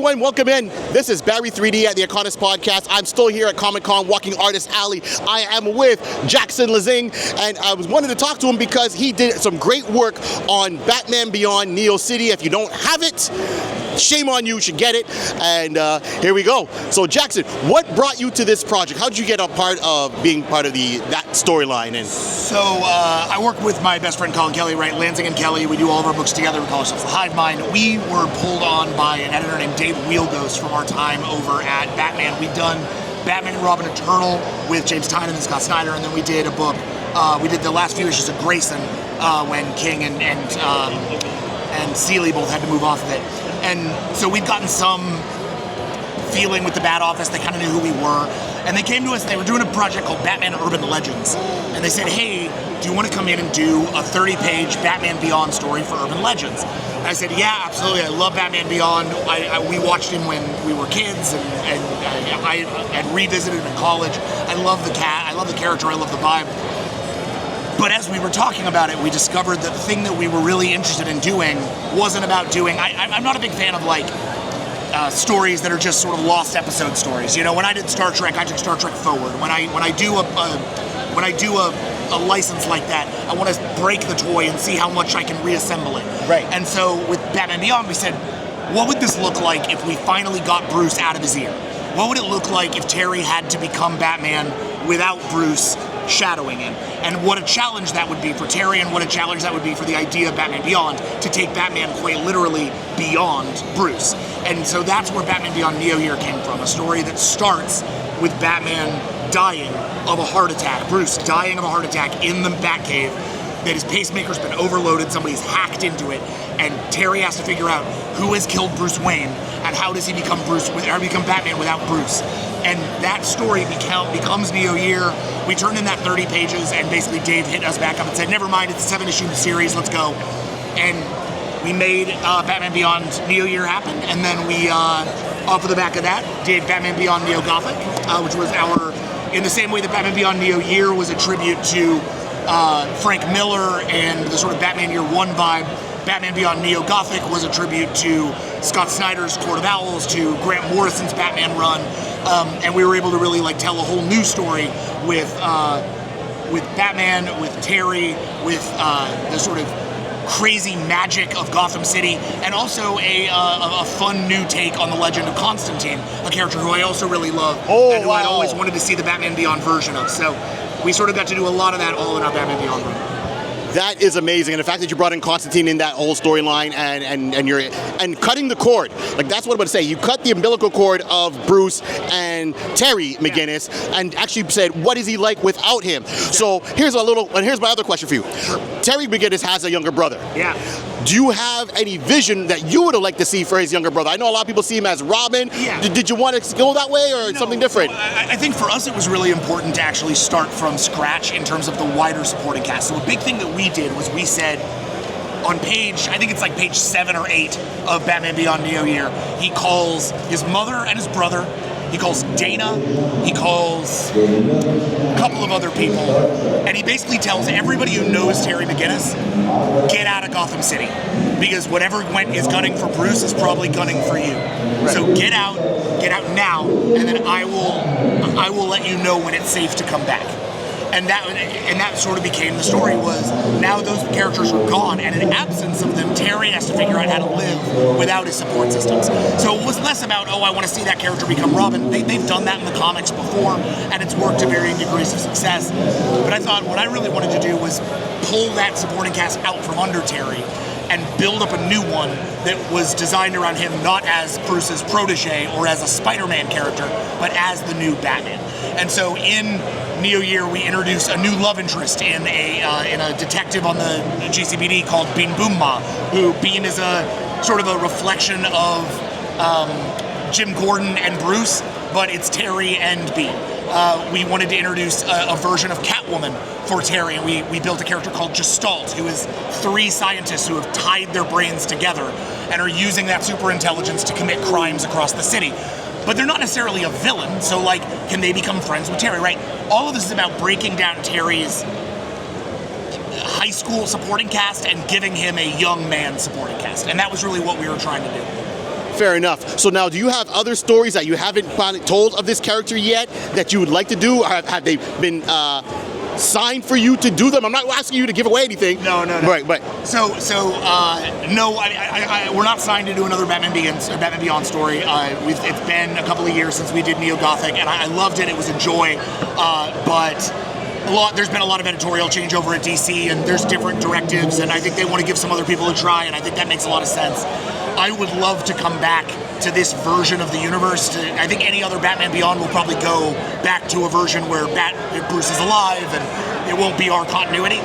everyone, welcome in. This is Barry 3D at the iConis podcast. I'm still here at Comic-Con Walking Artist Alley. I am with Jackson Lanzing, and I was wanted to talk to him because he did some great work on Batman Beyond Neo City. If you don't have it, shame on you, should get it. And here we go. So Jackson, what brought you to this project? How did you get a part of being part of that storyline? And so I work with my best friend Colin Kelly, right? Lanzing and Kelly. We do all of our books together. We call ourselves the Hive Mind. We were pulled on by an editor named Dave Wheelghost from our time over at Batman. We'd done Batman and Robin Eternal with James Tynion and Scott Snyder, and then we did a book. We did the last few issues of Grayson when King and Seeley both had to move off of it. And so we'd gotten some feeling with the Bat Office. They kind of knew who we were. And they came to us, they were doing a project called Batman Urban Legends. And they said, hey, do you want to come in and do a 30-page Batman Beyond story for Urban Legends? And I said, yeah, absolutely. I love Batman Beyond. We watched him when we were kids, and I had revisited him in college. I love the character, I love the vibe. But as we were talking about it, we discovered that the thing that we were really interested in doing wasn't about doing. I'm not a big fan of stories that are just sort of lost episode stories. You know, when I did Star Trek, I took Star Trek forward. When I do a license like that, I want to break the toy and see how much I can reassemble it. Right. And so with Batman Beyond, we said, what would this look like if we finally got Bruce out of his ear? What would it look like if Terry had to become Batman without Bruce shadowing him? And what a challenge that would be for Terry, and what a challenge that would be for the idea of Batman Beyond, to take Batman quite literally beyond Bruce. And so that's where Batman Beyond Neo Year came from, a story that starts with Batman dying of a heart attack, Bruce dying of a heart attack in the Batcave, that his pacemaker's been overloaded, somebody's hacked into it, and Terry has to figure out who has killed Bruce Wayne, and how does he become Batman without Bruce. And that story becomes Neo Year. We turned in that 30 pages, and basically Dave hit us back up and said, never mind, it's a 7-issue series, let's go. And we made Batman Beyond Neo Year happen, and then we, off of the back of that, did Batman Beyond Neo Gothic, which was in the same way that Batman Beyond Neo Year was a tribute to Frank Miller and the sort of Batman Year One vibe, Batman Beyond Neo Gothic was a tribute to Scott Snyder's Court of Owls, to Grant Morrison's Batman run, and we were able to really tell a whole new story with Batman, with Terry, with the sort of crazy magic of Gotham City, and also a fun new take on the legend of Constantine, a character who I also really love, and who I'd always wanted to see the Batman Beyond version of. So we sort of got to do a lot of that all in our Batman Beyond run. That is amazing, and the fact that you brought in Constantine in that whole storyline, and cutting the cord, that's what I'm going to say. You cut the umbilical cord of Bruce and Terry McGinnis, and actually said, what is he like without him? Yeah. So here's my other question for you. Terry McGinnis has a younger brother. Yeah. Do you have any vision that you would have liked to see for his younger brother? I know a lot of people see him as Robin. Yeah. Did you want to go that way, or something different? So I think for us it was really important to actually start from scratch in terms of the wider supporting cast. So a big thing that we did was we said, on page 7 or 8 of Batman Beyond Neo Year, he calls his mother and his brother, he calls Dana, he calls a couple of other people, and he basically tells everybody who knows Terry McGinnis, get out of Gotham City, because whatever is gunning for Bruce is probably gunning for you. Right. So get out now, and then I will let you know when it's safe to come back. And that sort of became the story, was now those characters are gone, and in absence of them, Terry has to figure out how to live without his support systems. So it was less about, I want to see that character become Robin. They've done that in the comics before, and it's worked to varying degrees of success. But I thought what I really wanted to do was pull that supporting cast out from under Terry and build up a new one that was designed around him, not as Bruce's protege or as a Spider-Man character, but as the new Batman. And so in Neo Year, we introduce a new love interest in a detective on the GCPD called Bean Boomma, who Bean is a sort of a reflection of Jim Gordon and Bruce, but it's Terry and Bean. We wanted to introduce a version of Catwoman for Terry, and we built a character called Gestalt, who is 3 scientists who have tied their brains together and are using that super intelligence to commit crimes across the city. But they're not necessarily a villain, so can they become friends with Terry, right? All of this is about breaking down Terry's high school supporting cast and giving him a young man supporting cast, and that was really what we were trying to do. Fair enough. So now, do you have other stories that you haven't told of this character yet that you would like to do? Or have they been signed for you to do them? I'm not asking you to give away anything. No. Right. So no, we're not signed to do another Batman Begins or Batman Beyond story. It's been a couple of years since we did Neo Gothic, and I loved it. It was a joy, but there's been a lot of editorial change over at DC, and there's different directives, and I think they want to give some other people a try, and I think that makes a lot of sense. I would love to come back to this version of the universe. I think any other Batman Beyond will probably go back to a version where Bruce is alive and it won't be our continuity.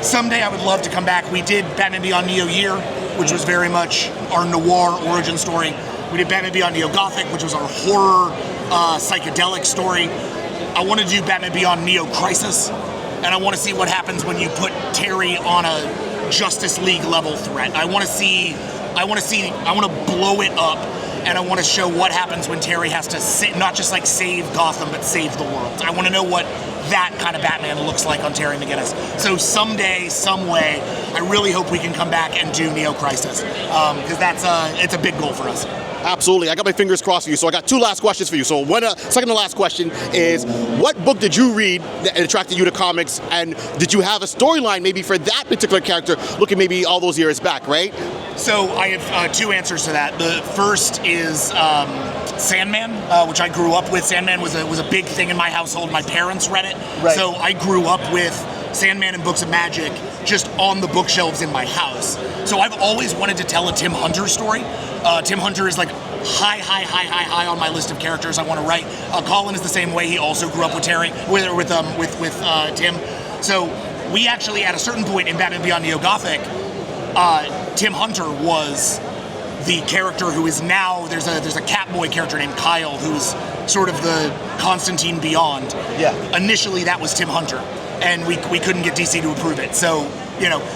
Someday I would love to come back. We did Batman Beyond Neo Year, which was very much our noir origin story. We did Batman Beyond Neo Gothic, which was our horror psychedelic story. I want to do Batman Beyond Neo Crisis, and I want to see what happens when you put Terry on a Justice League level threat. I want to blow it up, and I want to show what happens when Terry has to not just like save Gotham, but save the world. I want to know what that kind of Batman looks like on Terry McGinnis. So someday, some way, I really hope we can come back and do Neo Crisis, because it's a big goal for us. Absolutely. I got my fingers crossed for you. So I got two last questions for you. So second to last question is, what book did you read that attracted you to comics, and did you have a storyline maybe for that particular character looking maybe all those years back, right? So I have two answers to that. The first is Sandman, which I grew up with. Sandman was a big thing in my household. My parents read it. Right. So I grew up with Sandman and Books of Magic just on the bookshelves in my house. So I've always wanted to tell a Tim Hunter story. Tim Hunter is like high on my list of characters I want to write. Colin is the same way. He also grew up with Terry, with Tim. So we actually, at a certain point in Batman Beyond Neo Gothic, Tim Hunter was the character who is now, there's a Catboy character named Kyle who's sort of the Constantine Beyond. Yeah. Initially that was Tim Hunter, and we couldn't get DC to approve it. So,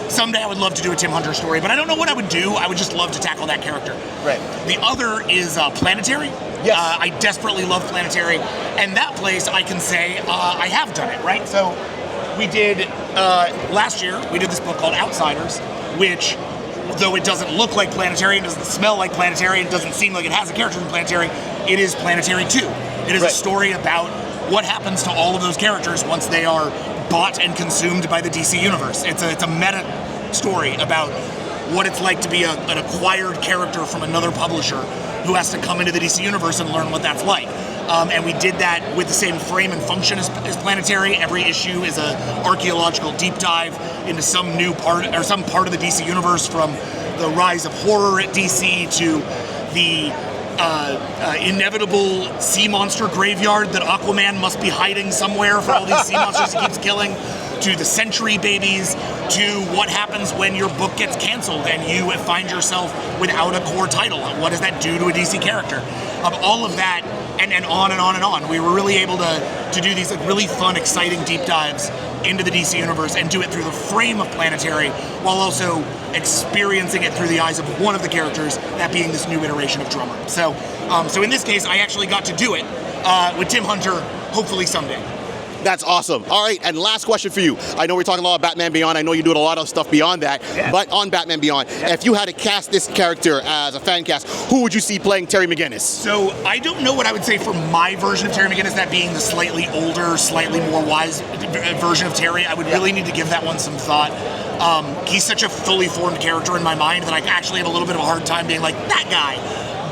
someday I would love to do a Tim Hunter story, but I don't know what I would do. I would just love to tackle that character. Right. The other is Planetary. Yes. I desperately love Planetary, and that place I can say I have done it, right? So we did, last year, we did this book called Outsiders, which, though it doesn't look like Planetary and doesn't smell like Planetary and doesn't seem like it has a character in Planetary, it is Planetary 2. It is a story about what happens to all of those characters once they are bought and consumed by the DC universe. It's a meta story about what it's like to be an acquired character from another publisher who has to come into the DC universe and learn what that's like. And we did that with the same frame and function as Planetary. Every issue is an archaeological deep dive into some new part, or some part of the DC universe, from the rise of horror at DC to the inevitable sea monster graveyard that Aquaman must be hiding somewhere for all these sea monsters he keeps killing, to the Century babies, to what happens when your book gets canceled and you find yourself without a core title. What does that do to a DC character? All of that, and on and on and on. We were really able to do these really fun, exciting deep dives into the DC universe and do it through the frame of Planetary, while also experiencing it through the eyes of one of the characters, that being this new iteration of Drummer. So in this case, I actually got to do it with Tim Hunter, hopefully someday. That's awesome. All right, and last question for you. I know we're talking a lot about Batman Beyond. I know you're doing a lot of stuff beyond that. Yeah. But on Batman Beyond, if you had to cast this character as a fan cast, who would you see playing Terry McGinnis? So I don't know what I would say for my version of Terry McGinnis, that being the slightly older, slightly more wise version of Terry. I would really need to give that one some thought. He's such a fully formed character in my mind that I actually have a little bit of a hard time being like, that guy.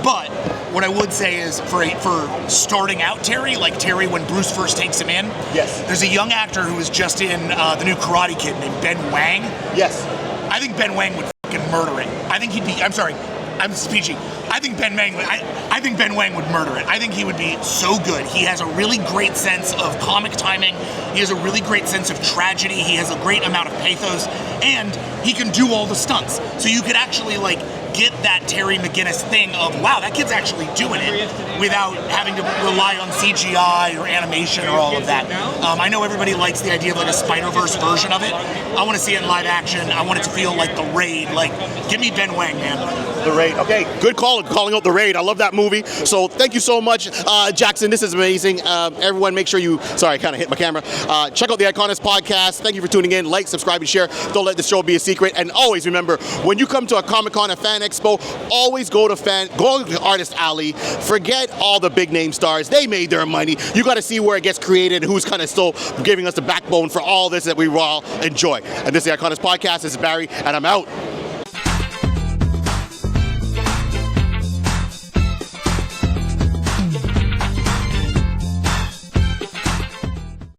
But what I would say is, for starting out Terry, like Terry when Bruce first takes him in, yes, there's a young actor who was just in the new Karate Kid named Ben Wang. Yes. I think Ben Wang would fucking murder it. I think he'd be, I'm sorry, I'm speechy. I think Ben Wang would murder it. I think he would be so good. He has a really great sense of comic timing. He has a really great sense of tragedy. He has a great amount of pathos, and he can do all the stunts. So you could actually get that Terry McGinnis thing of, wow, that kid's actually doing it, without having to rely on CGI or animation or all of that. I know everybody likes the idea of a Spider-Verse version of it. I want to see it in live action. I want it to feel like The Raid. Give me Ben Wang, man. The Raid. Okay, good call calling out The Raid. I love that movie. So thank you so much, Jackson. This is amazing. Everyone, make sure you. Sorry, I kind of hit my camera. Check out the iConis podcast. Thank you for tuning in. Like, subscribe, and share. Don't let this show be a secret. And always remember, when you come to a Comic-Con, a fan expo, always go to Artist Alley. Forget all the big name stars. They made their money. You got to see where it gets created and who's kind of still giving us the backbone for all this that we all enjoy. And this is the iConis podcast. This is Barry, and I'm out.